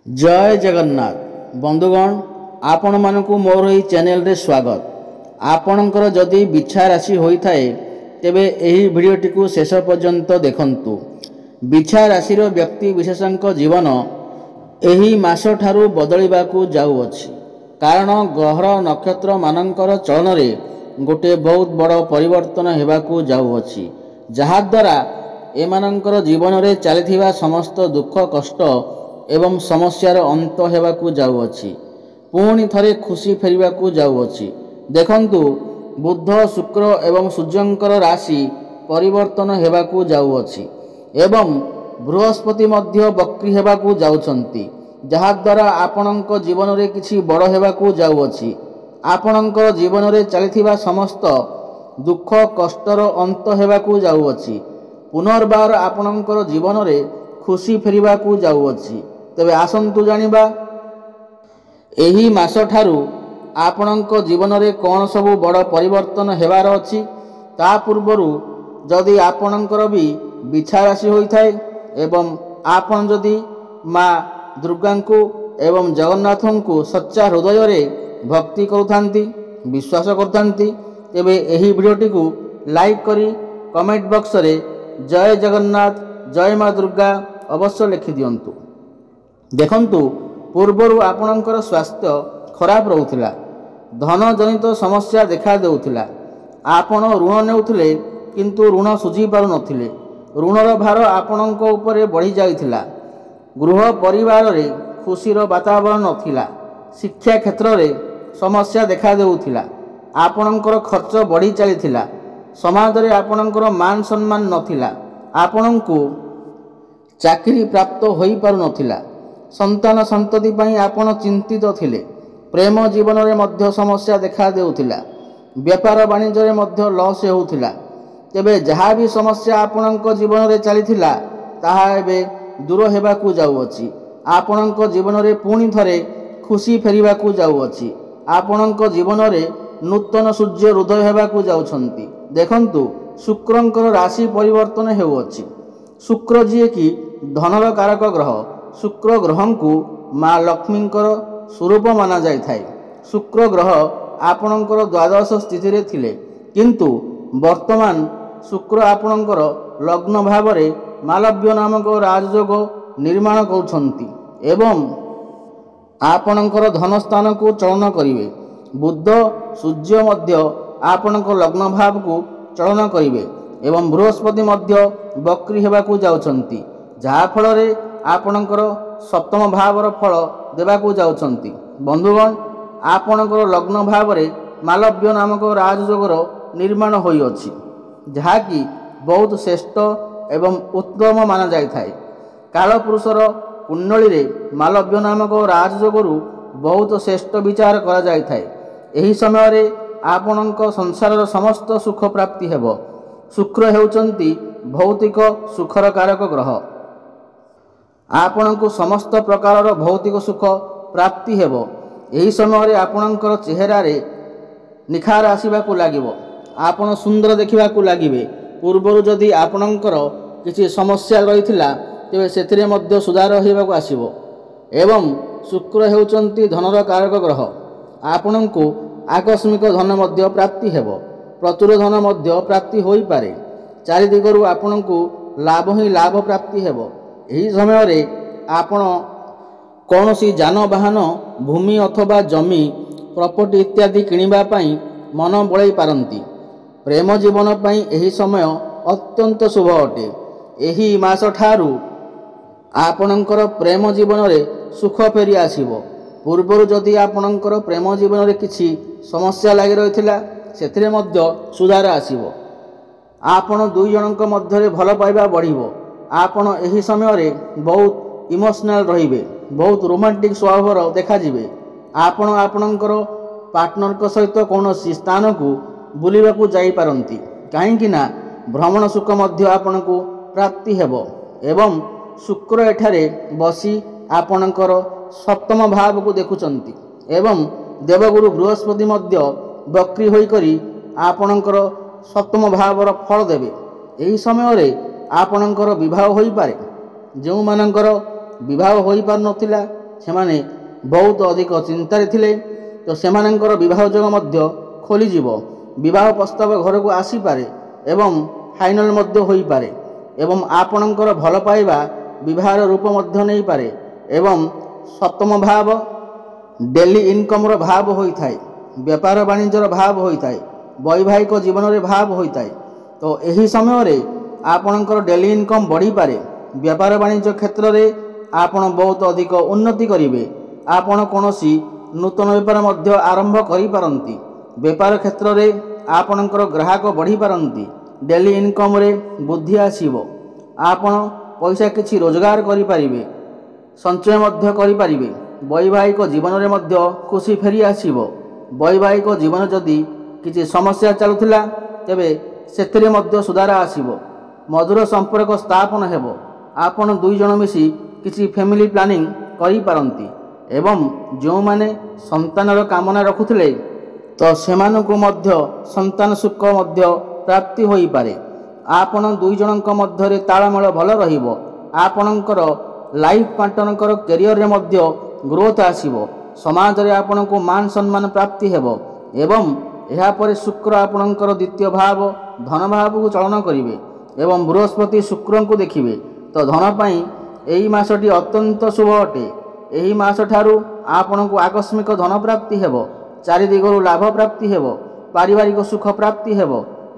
जय जगन्नाथ बंधुगण आपण मानकु मोर ही चैनल रे स्वागत। आपणकर जदि बिछा राशि होइथाए तेबे एही भिडियोटी को शेष पर्यंत देखंतु। बिछा राशिर व्यक्ति विशेषक जीवन एही मास ठारू बदलिबाकू जाउअछि, कारण ग्रह नक्षत्र मानकर चलन रे गोटे बहुत बड़ परिवर्तन हेबाकू जाउअछि, जहा द्वारा एमानकर जीवन रे चलिथिबा समस्त दुख कष्ट एवं समस्यार अंत हेबाकू जाउअछि, पुणी थरे खुशी फेरिबाकू जाउअछि। देखंतु बुध शुक्र एवं सूर्यंकर राशि परिवर्तन हेबाकू जाउअछि एवं बृहस्पति मध्य वक्री हेबाकू जाउछंती, जहा द्वारा आपणक जीवन रे किछि बड़ हेबाकू जाउअछि। आपणक जीवन रे चलिथिबा समस्त दुख कष्टर अंत हेबाकू जाउअछि, पुनर्बार आपणकर जीवन रे खुशी फेरिबाकू जाउअछि। तेबे आसंतु जानिबा एही मास ठारू आपणक जीवन रे कौन सबु बड़ परिवर्तन हेबार अछि। ता पूर्वरु जदि आपणकर भी बिछा राशि होइथाए एवं आपण जदि माँ दुर्गा को एवं जगन्नाथ को सच्चा हृदय रे भक्ति करुथांती विश्वास करथांती, तेबे एही वीडियोटी को लाइक करी कमेंट बॉक्स रे जय जगन्नाथ जय माँ दुर्गा अवश्य लिखि दियंतु। देखंतु पूर्वरु आपणकर स्वास्थ्य खराब रहुथिला, धन जनित समस्या देखा देउथिला, आपण ऋण नेउथिले किंतु ऋण सुझी पारु नथिले, ऋणर भार आपणक उपरे बढ़ी जाइथिला, गृह परिवार रे खुशीर वातावरण नथिला, शिक्षा क्षेत्र रे समस्या देखा देउथिला, आपणकर खर्च बढ़ी चलीथिला, समाज रे आपणकर मान सम्मान नथिला, आपणकु चाकरी प्राप्त होई पारु नथिला, संतान संतति पई आपण चिंतित थिले, प्रेम जीवन रे मध्य समस्या देखा देउथिला, व्यापार वाणिज्य रे मध्य लॉस हेउथिला। तेबे जहा भी समस्या आपणक जीवन रे चलीथिला ताहा एबे दूर हेबाकू जाउअछि। आपणक जीवन रे पुणी थरे खुशी फेरिबाकू जाउअछि। आपणक जीवन रे नूतन सूर्य हृदय हेबाकू जाउछंती। देखंतु शुक्रंकर राशि परिवर्तन हेउअछि। शुक्र जिए कि धनर कारक ग्रह, शुक्र ग्रह को माँ लक्ष्मींकर स्वरूप माना जाय थाए। शुक्र ग्रह आपणकर द्वादश स्थिति रे थिले, किंतु वर्तमान शुक्र आपणकर लग्न भाव रे मालव्य नामक राजयोग निर्माण करुछंती एवं आपणकर धन स्थान को चलन करिवे। बुध सूर्य मध्य आपणक लग्न भाव को चलन करिवे एवं बृहस्पति मध्य वक्री हेबाकू जाउछंती, जहा फल रे आपणकर सप्तम भावर फल देबाकू जाउछंती। बंधुगण आपणकर लग्न भाव रे मालव्य नामक राजयोगर निर्माण होई अछि, जहा कि बहुत श्रेष्ठ एवं उत्तम माना जाय थाए। कालपुरुषर कुंडली रे मालव्य नामक राजयोगरु बहुत श्रेष्ठ विचार करा जाय थाए। एही समय रे आपणक संसारर समस्त सुख प्राप्ति हेबो। शुक्र हेउचंती भौतिक सुखर कारक ग्रह, आपणको समस्त प्रकार भौतिक सुख प्राप्ति हेबो। एही समय रे आपणकर चेहरा रे निखार आसीबाकू लागिबो, आपण सुंदर देखिबाकू लागिबे। पूर्वरु जदि आपणकर किछि समस्या रहिथिला तेबे सेथिरे मध्य सुधार हेबाकू आसीबो एवं शुक्र हेउचंती धनर कारक ग्रह, आपणको आकस्मिक धन मध्य प्राप्ति हेबो, प्रचुर धन मध्य प्राप्ति होई पारे। चारि दिगरु आपणको लाभ ही लाभ प्राप्ति हेबो। एही समय रे आपण कौनसी जानवाहन भूमि अथवा जमी प्रॉपर्टी इत्यादि किनिबा पई मन बळाई पारंती। प्रेम जीवन पई एही समय अत्यंत शुभ अटे। एही मास ठारू आपणकर प्रेम जीवन रे सुख फेरी आसीबो। पूर्वरु जदि आपणकर प्रेम जीवन रे किछि समस्या लागि रहिथिला सेथिरे मध्य सुधार आसीबो। आपण दुई जनक मध्य रे भल पाइबा बढ़िबो। आपण एही समय रे बहुत इमोशनल रहिबे, बहुत रोमांटिक स्वभावर देखा जिवे। आपण आपणकर पार्टनर को सहित कौनसी स्थान को बुलिबाकू जाई पारंती, काहेकि ना भ्रमण सुख मध्य आपणको प्राप्ति हेबो एवं शुक्र एठारे बसी आपणकर सप्तम भाव को देखुचंती एवं देवगुरु बृहस्पति मध्य वक्री होई करी आपणकर सप्तम भावर फल देबे। एही समय रे आपणकर विवाह होई पारे। जो मानकर विवाह होई पार नथिला ସେମାନେ ବହୁତ ଅଧିକ ଚିନ୍ତାରେ ଥିଲେ, ତ ସେମାନଙ୍କର ବିବାହ ଯୋଗ ମଧ୍ୟ ଖୋଲିଯିବ। ବିବାହ ପ୍ରସ୍ତାବ ଘରକୁ ଆସିପାରେ ଏବଂ ଫାଇନାଲ ମଧ୍ୟ ହୋଇପାରେ ଏବଂ ଆପଣଙ୍କର ଭଲ ପାଇବା ବିବାହର ରୂପ ମଧ୍ୟ ନେଇପାରେ। ଏବଂ ସପ୍ତମ ଭାବ ଡେଲି ଇନକମ୍ର ଭାବ ହୋଇଥାଏ, ବେପାର ବାଣିଜ୍ୟର ଭାବ ହୋଇଥାଏ, ବୈବାହିକ ଜୀବନରେ ଭାବ ହୋଇଥାଏ। ତ ଏହି ସମୟରେ ଆପଣଙ୍କର ଡେଲି ଇନକମ୍ ବଢ଼ିପାରେ। ବେପାର ବାଣିଜ୍ୟ କ୍ଷେତ୍ରରେ ଆପଣ ବହୁତ ଅଧିକ ଉନ୍ନତି କରିବେ। ଆପଣ କୌଣସି ନୂତନ ବେପାର ମଧ୍ୟ ଆରମ୍ଭ କରିପାରନ୍ତି। ବେପାର କ୍ଷେତ୍ରରେ ଆପଣଙ୍କର ଗ୍ରାହକ ବଢ଼ିପାରନ୍ତି। ଡେଲି ଇନକମ୍ରେ ବୃଦ୍ଧି ଆସିବ। ଆପଣ ପଇସା କିଛି ରୋଜଗାର କରିପାରିବେ, ସଞ୍ଚୟ ମଧ୍ୟ କରିପାରିବେ। ବୈବାହିକ ଜୀବନରେ ମଧ୍ୟ ଖୁସି ଫେରି ଆସିବ। ବୈବାହିକ ଜୀବନ ଯଦି କିଛି ସମସ୍ୟା ଚାଲୁଥିଲା ତେବେ ସେଥିରେ ମଧ୍ୟ ସୁଧାର ଆସିବ। ମଧୁର ସମ୍ପର୍କ ସ୍ଥାପନ ହେବ। ଆପଣ ଦୁଇ ଜଣ ମିଶି କିଛି ଫ୍ୟାମିଲି ପ୍ଲାନିଂ କରିପାରନ୍ତି ଏବଂ ଯେଉଁମାନେ ସନ୍ତାନର କାମନା ରଖୁଥିଲେ ତ ସେମାନଙ୍କୁ ମଧ୍ୟ ସନ୍ତାନ ସୁଖ ମଧ୍ୟ ପ୍ରାପ୍ତି ହୋଇପାରେ। ଆପଣ ଦୁଇ ଜଣଙ୍କ ମଧ୍ୟରେ ତାଳମେଳ ଭଲ ରହିବ। ଆପଣଙ୍କର ଲାଇଫ୍ ପାର୍ଟନରଙ୍କର କ୍ୟାରିୟରରେ ମଧ୍ୟ ଗ୍ରୋଥ ଆସିବ। ସମାଜରେ ଆପଣଙ୍କୁ ମାନ ସମ୍ମାନ ପ୍ରାପ୍ତି ହେବ ଏବଂ ଏହାପରେ ଶୁକ୍ର ଆପଣଙ୍କର ଦ୍ୱିତୀୟ ଭାବ ଧନ ଭାବକୁ ଚଳନ କରିବେ ଏବଂ ବୃହସ୍ପତି ଶୁକ୍ରଙ୍କୁ ଦେଖିବେ। ତ ଧନ ପାଇଁ ଏହି ମାସଟି ଅତ୍ୟନ୍ତ ଶୁଭ ଅଟେ। ଏହି ମାସଠାରୁ ଆପଣଙ୍କୁ ଆକସ୍ମିକ ଧନ ପ୍ରାପ୍ତି ହେବ। ଚାରି ଦିଗରୁ ଲାଭ ପ୍ରାପ୍ତି ହେବ। ପାରିବାରିକ ସୁଖ ପ୍ରାପ୍ତି ହେବ।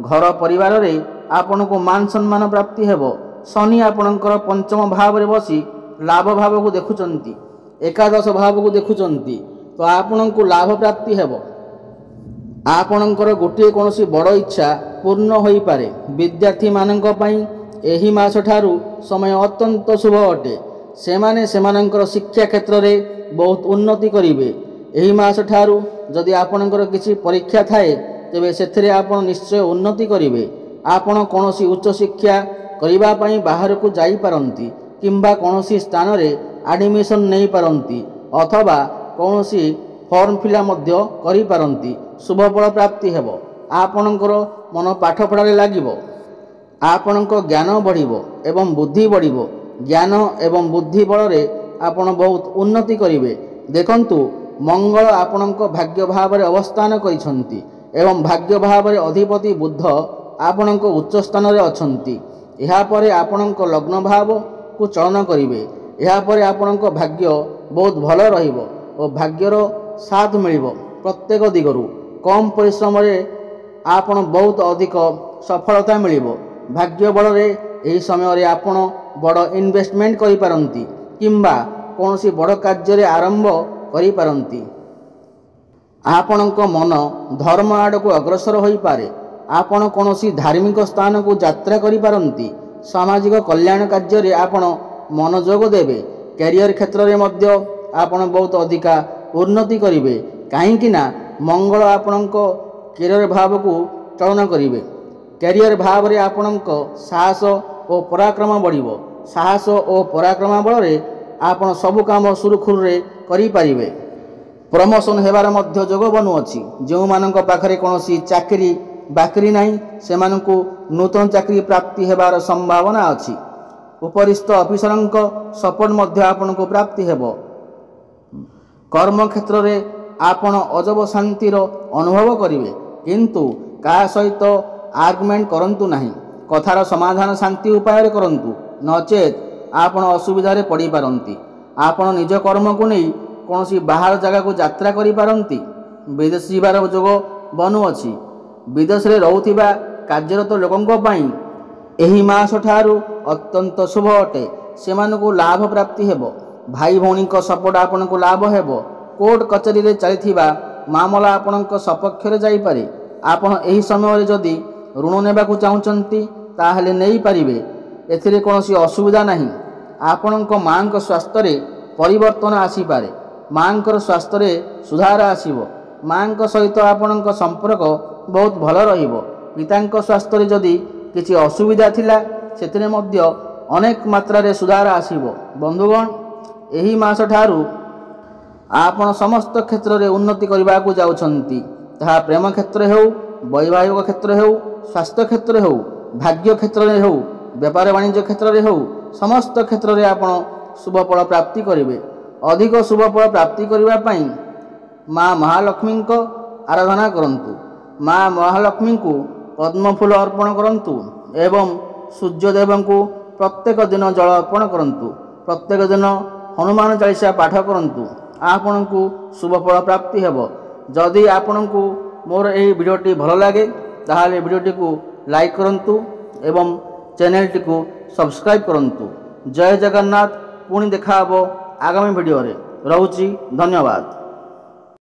ଘର ପରିବାରରେ ଆପଣଙ୍କୁ ମାନ ସମ୍ମାନ ପ୍ରାପ୍ତି ହେବ। ଶନି ଆପଣଙ୍କର ପଞ୍ଚମ ଭାବରେ ବସି ଲାଭ ଭାବକୁ ଦେଖୁଛନ୍ତି, ଏକାଦଶ ଭାବକୁ ଦେଖୁଛନ୍ତି, ତ ଆପଣଙ୍କୁ ଲାଭ ପ୍ରାପ୍ତି ହେବ। ଆପଣଙ୍କର ଗୋଟିଏ କୌଣସି ବଡ଼ ଇଚ୍ଛା ପୂର୍ଣ୍ଣ ହୋଇପାରେ। ବିଦ୍ୟାର୍ଥୀମାନଙ୍କ ପାଇଁ ଏହି ମାସଠାରୁ ସମୟ ଅତ୍ୟନ୍ତ ଶୁଭ ଅଟେ। ସେମାନେ ସେମାନଙ୍କର ଶିକ୍ଷା କ୍ଷେତ୍ରରେ ବହୁତ ଉନ୍ନତି କରିବେ। ଏହି ମାସଠାରୁ ଯଦି ଆପଣଙ୍କର କିଛି ପରୀକ୍ଷା ଥାଏ ତେବେ ସେଥିରେ ଆପଣ ନିଶ୍ଚୟ ଉନ୍ନତି କରିବେ। ଆପଣ କୌଣସି ଉଚ୍ଚଶିକ୍ଷା କରିବା ପାଇଁ ବାହାରକୁ ଯାଇପାରନ୍ତି କିମ୍ବା କୌଣସି ସ୍ଥାନରେ ଆଡ଼ମିସନ୍ ନେଇପାରନ୍ତି ଅଥବା କୌଣସି ଫର୍ମ ଫିଲ୍ଅପ୍ ମଧ୍ୟ କରିପାରନ୍ତି। ଶୁଭଫଳ ପ୍ରାପ୍ତି ହେବ। ଆପଣଙ୍କର ମନ ପାଠପଢ଼ାରେ ଲାଗିବ। ଆପଣଙ୍କ ଜ୍ଞାନ ବଢ଼ିବ ଏବଂ ବୁଦ୍ଧି ବଢ଼ିବ। ଜ୍ଞାନ ଏବଂ ବୁଦ୍ଧି ବଳରେ ଆପଣ ବହୁତ ଉନ୍ନତି କରିବେ। ଦେଖନ୍ତୁ, ମଙ୍ଗଳ ଆପଣଙ୍କ ଭାଗ୍ୟ ଭାବରେ ଅବସ୍ଥାନ କରିଛନ୍ତି ଏବଂ ଭାଗ୍ୟ ଭାବରେ ଅଧିପତି ବୁଧ ଆପଣଙ୍କ ଉଚ୍ଚ ସ୍ଥାନରେ ଅଛନ୍ତି। ଏହାପରେ ଆପଣଙ୍କ ଲଗ୍ନ ଭାବକୁ ଚଳନ କରିବେ। ଏହାପରେ ଆପଣଙ୍କ ଭାଗ୍ୟ ବହୁତ ଭଲ ରହିବ ଓ ଭାଗ୍ୟର ସାଥ ମିଳିବ ପ୍ରତ୍ୟେକ ଦିଗରୁ। କମ୍ ପରିଶ୍ରମରେ ଆପଣ ବହୁତ ଅଧିକ ସଫଳତା ମିଳିବ। ଭାଗ୍ୟ ବଳରେ ଏହି ସମୟରେ ଆପଣ ବଡ଼ ଇନଭେଷ୍ଟମେଣ୍ଟ କରିପାରନ୍ତି କିମ୍ବା କୌଣସି ବଡ଼ କାର୍ଯ୍ୟରେ ଆରମ୍ଭ କରିପାରନ୍ତି। ଆପଣଙ୍କ ମନ ଧର୍ମ ଆଡ଼କୁ ଅଗ୍ରସର ହୋଇପାରେ। ଆପଣ କୌଣସି ଧାର୍ମିକ ସ୍ଥାନକୁ ଯାତ୍ରା କରିପାରନ୍ତି। ସାମାଜିକ କଲ୍ୟାଣ କାର୍ଯ୍ୟରେ ଆପଣ ମନୋଯୋଗ ଦେବେ। କ୍ୟାରିୟର କ୍ଷେତ୍ରରେ ମଧ୍ୟ ଆପଣ ବହୁତ ଅଧିକା ଉନ୍ନତି କରିବେ, କାହିଁକି ନା ମଙ୍ଗଳ ଆପଣଙ୍କ କ୍ୟାରିୟର ଭାବକୁ ଚଳନ କରିବେ। କ୍ୟାରିୟର ଭାବରେ ଆପଣଙ୍କ ସାହସ ଓ ପରାକ୍ରମ ବଢ଼ିବ। ସାହସ ଓ ପରାକ୍ରମ ବଳରେ ଆପଣ ସବୁ କାମ ସୁରୁଖୁରୁରେ କରିପାରିବେ। ପ୍ରମୋସନ୍ ହେବାର ମଧ୍ୟ ଯୋଗ ବନୁଅଛି। ଯେଉଁମାନଙ୍କ ପାଖରେ କୌଣସି ଚାକିରି ବାକିରି ନାହିଁ ସେମାନଙ୍କୁ ନୂତନ ଚାକିରି ପ୍ରାପ୍ତି ହେବାର ସମ୍ଭାବନା ଅଛି। ଉପରିସ୍ଥ ଅଫିସରଙ୍କ ସପୋର୍ଟ ମଧ୍ୟ ଆପଣଙ୍କୁ ପ୍ରାପ୍ତି ହେବ। କର୍ମକ୍ଷେତ୍ରରେ ଆପଣ ଅଜବ ଶାନ୍ତିର ଅନୁଭବ କରିବେ, କିନ୍ତୁ କାହା ସହିତ ଆର୍ଗୁମେଣ୍ଟ କରନ୍ତୁ ନାହିଁ। କଥାର ସମାଧାନ ଶାନ୍ତି ଉପାୟରେ କରନ୍ତୁ, ନଚେତ୍ ଆପଣ ଅସୁବିଧାରେ ପଡ଼ିପାରନ୍ତି। ଆପଣ ନିଜ କର୍ମକୁ ନେଇ କୌଣସି ବାହାର ଜାଗାକୁ ଯାତ୍ରା କରିପାରନ୍ତି। ବିଦେଶ ଯିବାର ଯୋଗ ବନୁଅଛି। ବିଦେଶରେ ରହୁଥିବା କାର୍ଯ୍ୟରତ ଲୋକଙ୍କ ପାଇଁ ଏହି ମାସଠାରୁ ଅତ୍ୟନ୍ତ ଶୁଭ ଅଟେ। ସେମାନଙ୍କୁ ଲାଭ ପ୍ରାପ୍ତି ହେବ। ଭାଇ ଭଉଣୀଙ୍କ ସପୋର୍ଟ ଆପଣଙ୍କୁ ଲାଭ ହେବ। କୋର୍ଟ କଚେରୀରେ ଚାଲିଥିବା ମାମଲା ଆପଣଙ୍କ ସପକ୍ଷରେ ଯାଇପାରେ। ଆପଣ ଏହି ସମୟରେ ଯଦି ଋଣ ନେବାକୁ ଚାହୁଁଛନ୍ତି ତାହେଲେ ନେଇପାରିବେ, ଏଥିରେ କୌଣସି ଅସୁବିଧା ନାହିଁ। ଆପଣଙ୍କ ମାଙ୍କ ସ୍ୱାସ୍ଥ୍ୟରେ ପରିବର୍ତ୍ତନ ଆସିପାରେ। ମାଙ୍କର ସ୍ୱାସ୍ଥ୍ୟରେ ସୁଧାର ଆସିବ। ମାଙ୍କ ସହିତ ଆପଣଙ୍କ ସମ୍ପର୍କ ବହୁତ ଭଲ ରହିବ। ପିତାଙ୍କ ସ୍ୱାସ୍ଥ୍ୟରେ ଯଦି କିଛି ଅସୁବିଧା ଥିଲା ସେଥିରେ ମଧ୍ୟ ଅନେକ ମାତ୍ରାରେ ସୁଧାର ଆସିବ। ବନ୍ଧୁଗଣ, ଏହି ମାସଠାରୁ ଆପଣ ସମସ୍ତ କ୍ଷେତ୍ରରେ ଉନ୍ନତି କରିବାକୁ ଯାଉଛନ୍ତି। ତାହା ପ୍ରେମ କ୍ଷେତ୍ରରେ ହେଉ, ବୈବାହିକ କ୍ଷେତ୍ରରେ ହେଉ, ସ୍ୱାସ୍ଥ୍ୟ କ୍ଷେତ୍ରରେ ହେଉ, ଭାଗ୍ୟ କ୍ଷେତ୍ରରେ ହେଉ, ବେପାର ବାଣିଜ୍ୟ କ୍ଷେତ୍ରରେ ହେଉ, ସମସ୍ତ କ୍ଷେତ୍ରରେ ଆପଣ ଶୁଭଫଳ ପ୍ରାପ୍ତି କରିବେ। अधिक शुभफल प्राप्ति करने माँ महालक्ष्मी आराधना करंतु। माँ महालक्ष्मी को पद्मफूल अर्पण करंतु एवं सूर्यदेव को प्रत्येक दिन जल अर्पण करंतु। प्रत्येक दिन हनुमान चालीसा पाठ करंतु। आपण को शुभफल प्राप्ति हेब। जदि आपण को मोर यही वीडियोटी भल लगे ताहले वीडियोटी को लाइक करंतु एवं चैनल टी को सब्सक्राइब करंतु। जय जगन्नाथ। पुणी देखा आगामी वीडियो रे। रहुची। धन्यवाद।